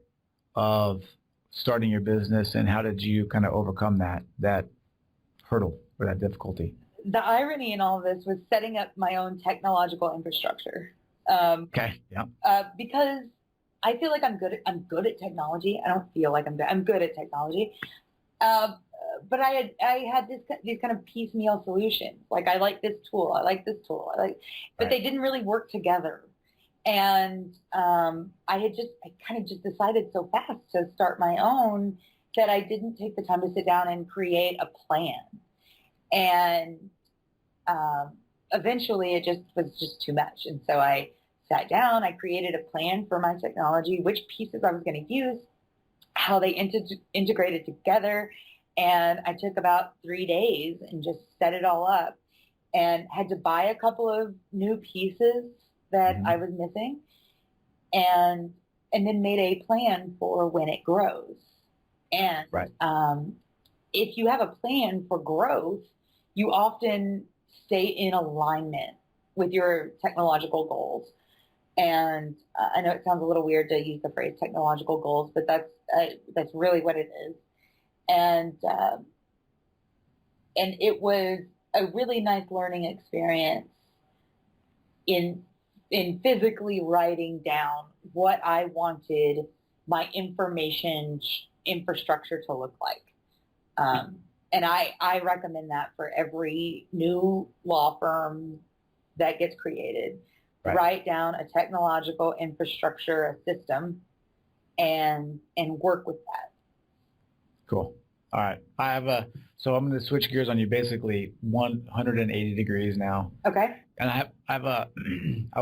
of starting your business, and how did you kind of overcome that hurdle or that difficulty? The irony in all of this was setting up my own technological infrastructure. Okay. Yeah. Because I feel like I'm good at technology. I don't feel like I'm good at technology. but I had these kind of piecemeal solutions. Like, I like this tool, I like this tool, but they didn't really work together. And I kind of just decided so fast to start my own that I didn't take the time to sit down and create a plan. And eventually it just was just too much. And so I sat down, I created a plan for my technology, which pieces I was going to use, how they integrated together. And I took about 3 days and just set it all up, and had to buy a couple of new pieces that I was missing, and then made a plan for when it grows. And if you have a plan for growth, you often stay in alignment with your technological goals. And I know it sounds a little weird to use the phrase technological goals, but that's really what it is. And it was a really nice learning experience in physically writing down what I wanted my information infrastructure to look like. And I recommend that for every new law firm that gets created. Write down a technological infrastructure, a system, and work with that. Cool. All right. So I'm going to switch gears on you basically 180 degrees now. Okay. And I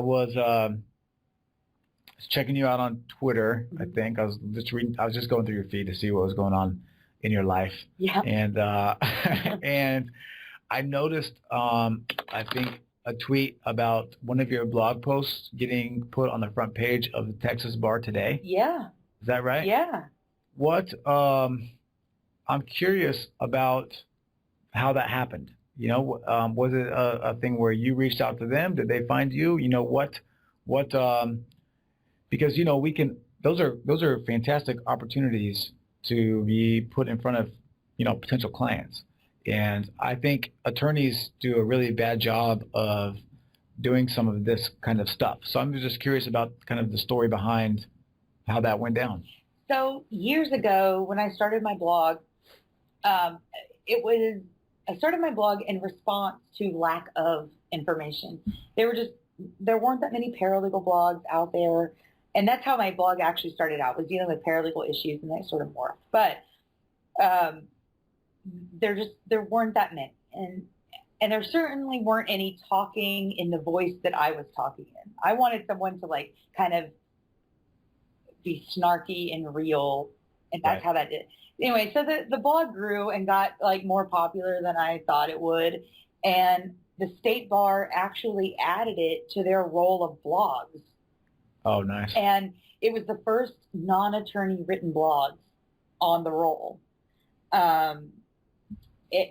was checking you out on Twitter. I think I was just going through your feed to see what was going on in your life. Yeah. And and I noticed I think a tweet about one of your blog posts getting put on the front page of the Texas Bar Today. Yeah. Is that right? Yeah. What I'm curious about how that happened. Was it a thing where you reached out to them? Did they find you? Because those are fantastic opportunities to be put in front of potential clients. And I think attorneys do a really bad job of doing some of this kind of stuff. So I'm just curious about kind of the story behind how that went down. So years ago, when I started my blog, I started my blog in response to lack of information. There weren't that many paralegal blogs out there. And that's how my blog actually started out, was dealing with paralegal issues, and that sort of morphed. But there weren't that many. And there certainly weren't any talking in the voice that I was talking in. I wanted someone to kind of be snarky and real, and that's how that did. Anyway, so the blog grew and got more popular than I thought it would. And the state bar actually added it to their roll of blogs. Oh, nice. And it was the first non-attorney written blogs on the roll,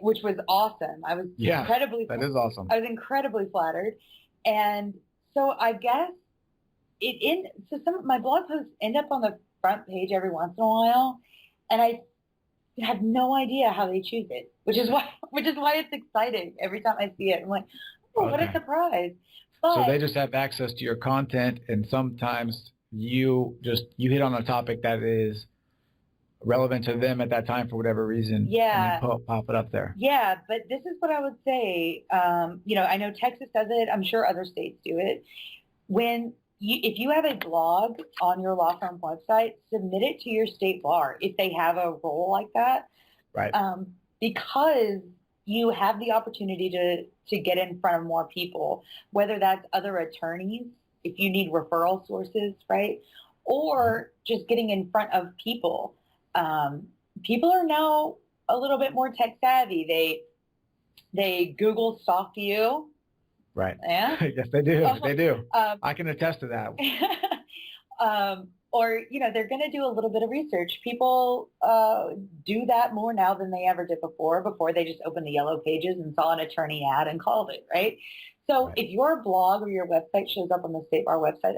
which was awesome. I was that is awesome. I was incredibly flattered. And so I guess so some of my blog posts end up on the front page every once in a while, and I have no idea how they choose it, which is why it's exciting every time I see it. I'm like, oh, what a surprise. But, so they just have access to your content, and sometimes you hit on a topic that is relevant to them at that time for whatever reason. Yeah. And you pop it up there. Yeah, but this is what I would say. I know Texas does it. I'm sure other states do it. If you have a blog on your law firm website, submit it to your state bar if they have a role like that. Right. Because you have the opportunity to get in front of more people, whether that's other attorneys, if you need referral sources, right? Or just getting in front of people. People are now a little bit more tech savvy. They Google stalk you. Right. Yeah. Yes, they do. They do. I can attest to that. Or, they're going to do a little bit of research. People do that more now than they ever did before. Before, they just opened the yellow pages and saw an attorney ad and called it, right? So if your blog or your website shows up on the state bar website,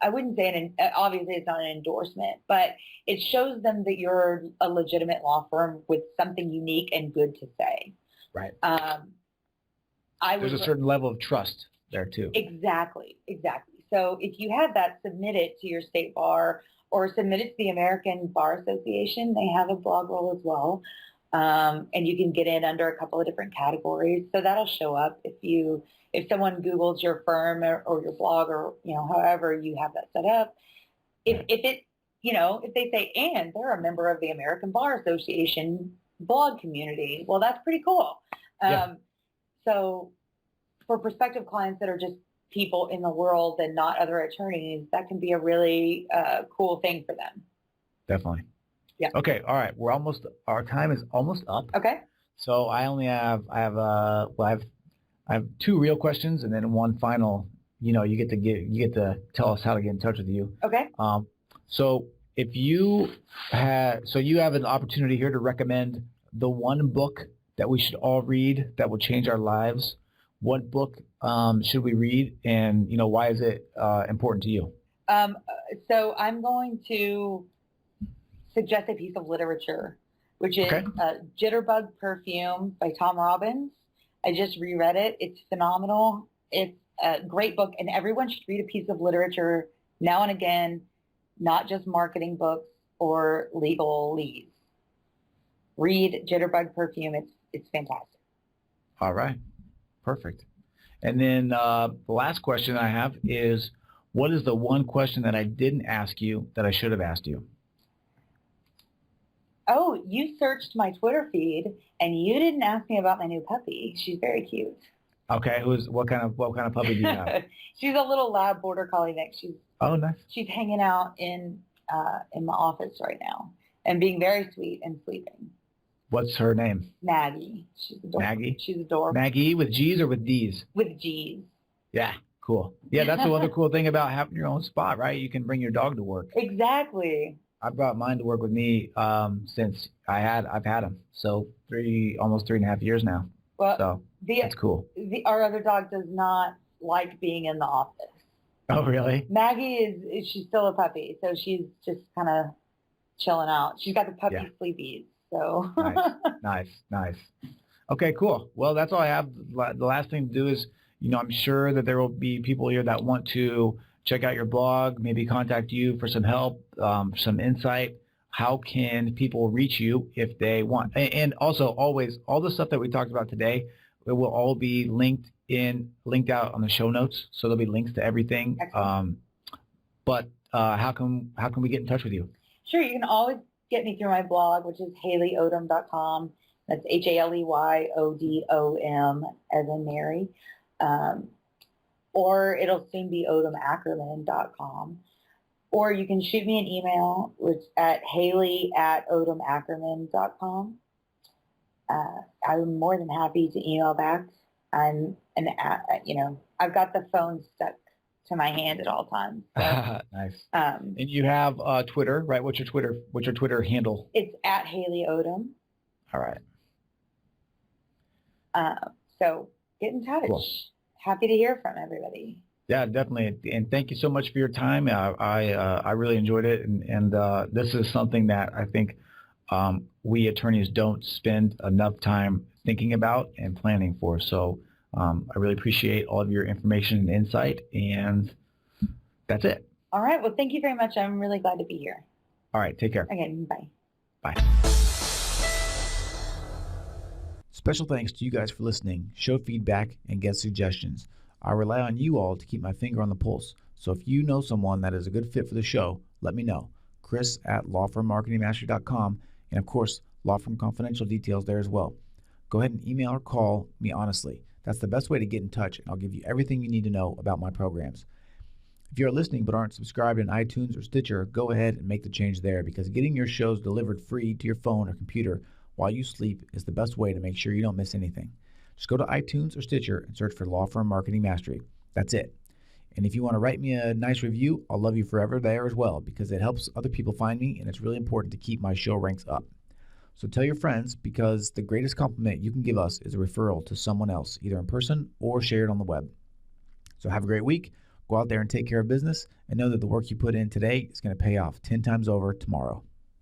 I wouldn't say obviously it's not an endorsement, but it shows them that you're a legitimate law firm with something unique and good to say. Right. There's a certain level of trust there too. Exactly. So if you have that, submit it to your state bar, or submit it to the American Bar Association. They have a blog roll as well. And you can get in under a couple of different categories. So that'll show up if someone Googles your firm or your blog or, however you have that set up. If they say, and they're a member of the American Bar Association blog community, well, that's pretty cool. Yeah. So for prospective clients that are just people in the world and not other attorneys, that can be a really cool thing for them. Definitely. Yeah. Okay. All right. Our time is almost up. Okay. So I have two real questions and then one final, you get to tell us how to get in touch with you. Okay. So you have an opportunity here to recommend the one book that we should all read that will change our lives. What book should we read, and why is it important to you? So I'm going to suggest a piece of literature, which is Jitterbug Perfume by Tom Robbins. I just reread it. It's phenomenal. It's a great book, and everyone should read a piece of literature now and again, not just marketing books or legalese. Read Jitterbug Perfume. It's fantastic. All right. Perfect. And then the last question I have is, what is the one question that I didn't ask you that I should have asked you? Oh, you searched my Twitter feed and you didn't ask me about my new puppy. She's very cute. Okay. What kind of puppy do you have? She's a little lab border collie mix. Oh, nice. She's hanging out in my office right now and being very sweet and sleeping. What's her name? Maggie. She's adorable. Maggie? She's adorable. Maggie with G's or with D's? With G's. Yeah, cool. Yeah, that's the other cool thing about having your own spot, right? You can bring your dog to work. Exactly. I brought mine to work with me since I've had him. So almost 3.5 years now. Well, so that's cool. Our other dog does not like being in the office. Oh, really? Maggie she's still a puppy, so she's just kind of chilling out. She's got the puppy sleepies. So nice. Okay, cool. Well, that's all I have. The last thing to do is, I'm sure that there will be people here that want to check out your blog, maybe contact you for some help, some insight. How can people reach you if they want? And also, always, all the stuff that we talked about today, it will all be linked out on the show notes. So there'll be links to everything. But how can we get in touch with you? Sure, you can always get me through my blog, which is HaleyOdom.com. That's HALEYODOM as in Mary. Or it'll soon be OdomAckerman.com. Or you can shoot me an email, which at Haley@OdomAckerman.com. I'm more than happy to email back. I've got the phone stuck to my hand at all times. So, nice. And you have Twitter, right? What's your Twitter handle? It's at Haley Odom. All right. So get in touch. Cool. Happy to hear from everybody. Yeah, definitely. And thank you so much for your time. I really enjoyed it. And this is something that I think we attorneys don't spend enough time thinking about and planning for. So I really appreciate all of your information and insight. And that's it. All right. Well, thank you very much. I'm really glad to be here. All right. Take care. Okay. Bye. Bye. Special thanks to you guys for listening, show feedback, and guest suggestions. I rely on you all to keep my finger on the pulse. So if you know someone that is a good fit for the show, let me know. Chris@lawfirmmarketingmastery.com, and of course, Law Firm Confidential details there as well. Go ahead and email or call me honestly. That's the best way to get in touch, and I'll give you everything you need to know about my programs. If you're listening but aren't subscribed in iTunes or Stitcher, go ahead and make the change there, because getting your shows delivered free to your phone or computer while you sleep is the best way to make sure you don't miss anything. Just go to iTunes or Stitcher and search for Law Firm Marketing Mastery. That's it. And if you want to write me a nice review, I'll love you forever there as well, because it helps other people find me, and it's really important to keep my show ranks up. So tell your friends, because the greatest compliment you can give us is a referral to someone else, either in person or share it on the web. So have a great week. Go out there and take care of business, and know that the work you put in today is going to pay off 10 times over tomorrow.